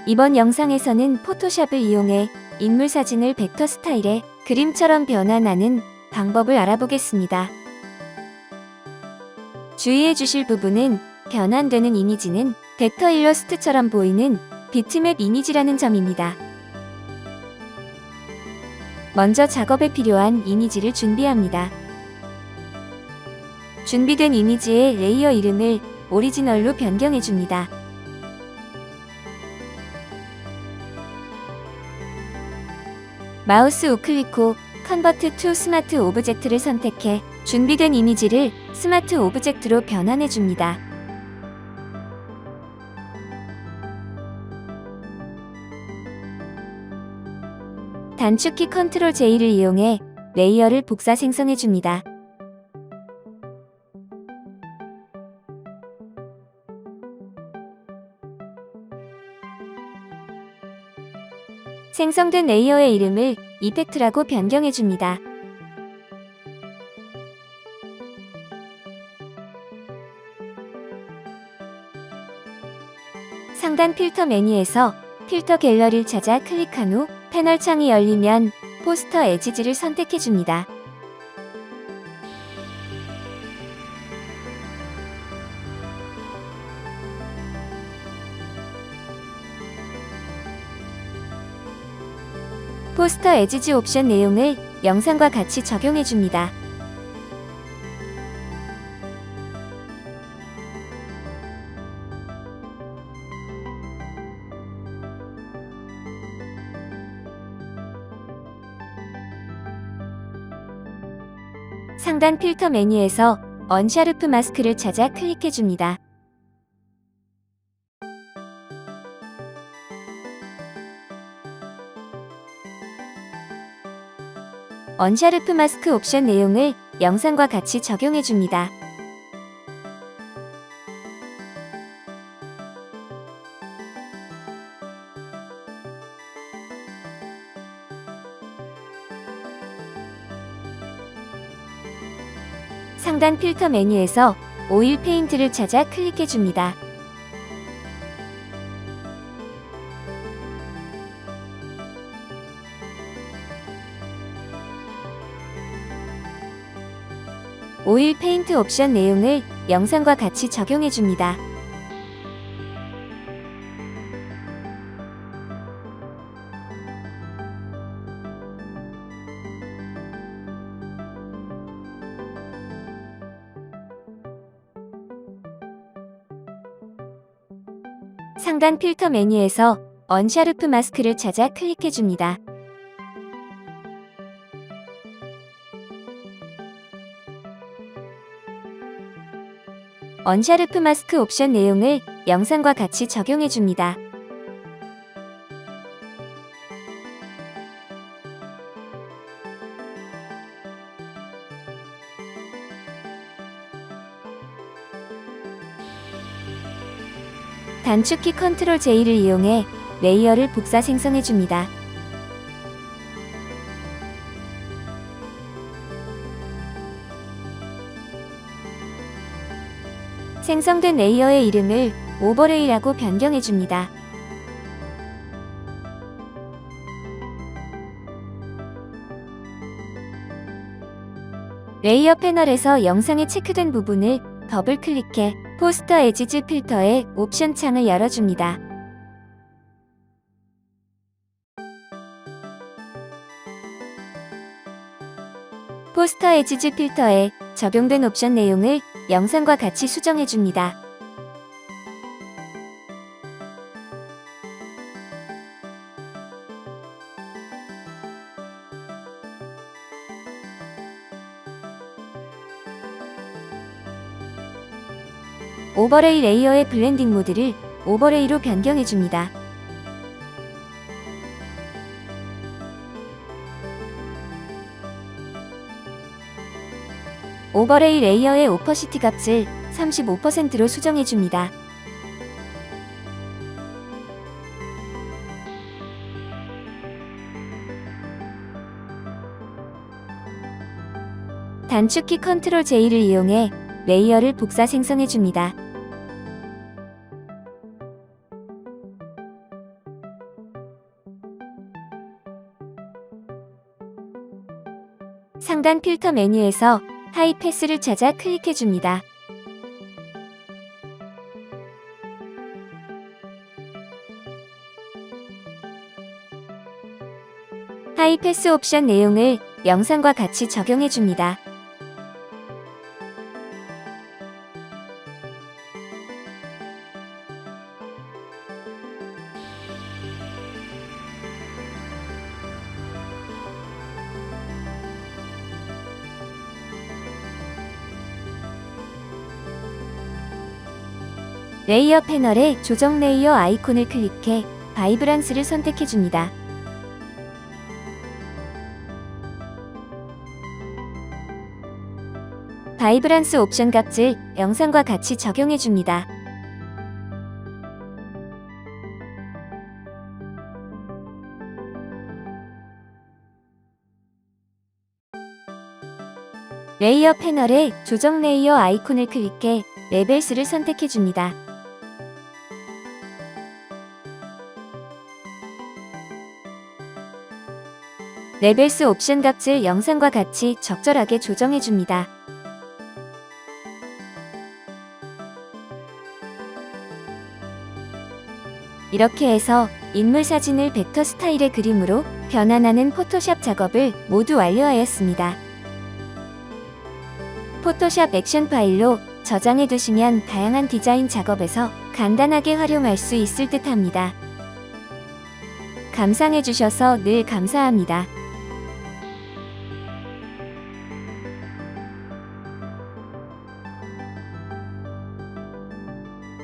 이번 영상에서는 포토샵을 이용해 인물 사진을 벡터 스타일의 그림처럼 변환하는 방법을 알아보겠습니다. 주의해 주실 부분은 변환되는 이미지는 벡터 일러스트처럼 보이는 비트맵 이미지라는 점입니다. 먼저 작업에 필요한 이미지를 준비합니다. 준비된 이미지의 레이어 이름을 오리지널로 변경해 줍니다. 마우스 우클릭 후 컨버트 투 스마트 오브젝트를 선택해 준비된 이미지를 스마트 오브젝트로 변환해 줍니다. 단축키 컨트롤 J를 이용해 레이어를 복사 생성해 줍니다. 생성된 레이어의 이름을 이펙트라고 변경해 줍니다. 상단 필터 메뉴에서 필터 갤러리를 찾아 클릭한 후 패널 창이 열리면 포스터 에지지를 선택해 줍니다. 포스터 에지지 옵션 내용을 영상과 같이 적용해 줍니다. 상단 필터 메뉴에서 언샤르프 마스크를 찾아 클릭해 줍니다. 언샤르프 마스크 옵션 내용을 영상과 같이 적용해 줍니다. 상단 필터 메뉴에서 오일 페인트를 찾아 클릭해 줍니다. 오일 페인트 옵션 내용을 영상과 같이 적용해 줍니다. 상단 필터 메뉴에서 언샤르프 마스크를 찾아 클릭해 줍니다. 언샤르프 마스크 옵션 내용을 영상과 같이 적용해 줍니다. 단축키 컨트롤 J를 이용해 레이어를 복사 생성해 줍니다. 생성된 레이어의 이름을 오버레이라고 변경해 줍니다. 레이어 패널에서 영상에 체크된 부분을 더블 클릭해 포스터 에지지 필터의 옵션 창을 열어줍니다. 포스터 에지지 필터에 적용된 옵션 내용을 영상과 같이 수정해 줍니다. 오버레이 레이어의 블렌딩 모드를 오버레이로 변경해 줍니다. 오버레이 레이어의 오퍼시티 값을 35%로 수정해 줍니다. 단축키 컨트롤 J를 이용해 레이어를 복사 생성해 줍니다. 상단 필터 메뉴에서 하이패스를 찾아 클릭해줍니다. 하이패스 옵션 내용을 영상과 같이 적용해줍니다. 레이어 패널의 조정 레이어 아이콘을 클릭해 바이브란스를 선택해줍니다. 바이브란스 옵션 값을 영상과 같이 적용해줍니다. 레이어 패널의 조정 레이어 아이콘을 클릭해 레벨스를 선택해줍니다. 레벨스 옵션 값을 영상과 같이 적절하게 조정해줍니다. 이렇게 해서 인물 사진을 벡터 스타일의 그림으로 변환하는 포토샵 작업을 모두 완료하였습니다. 포토샵 액션 파일로 저장해 두시면 다양한 디자인 작업에서 간단하게 활용할 수 있을 듯 합니다. 감상해 주셔서 늘 감사합니다.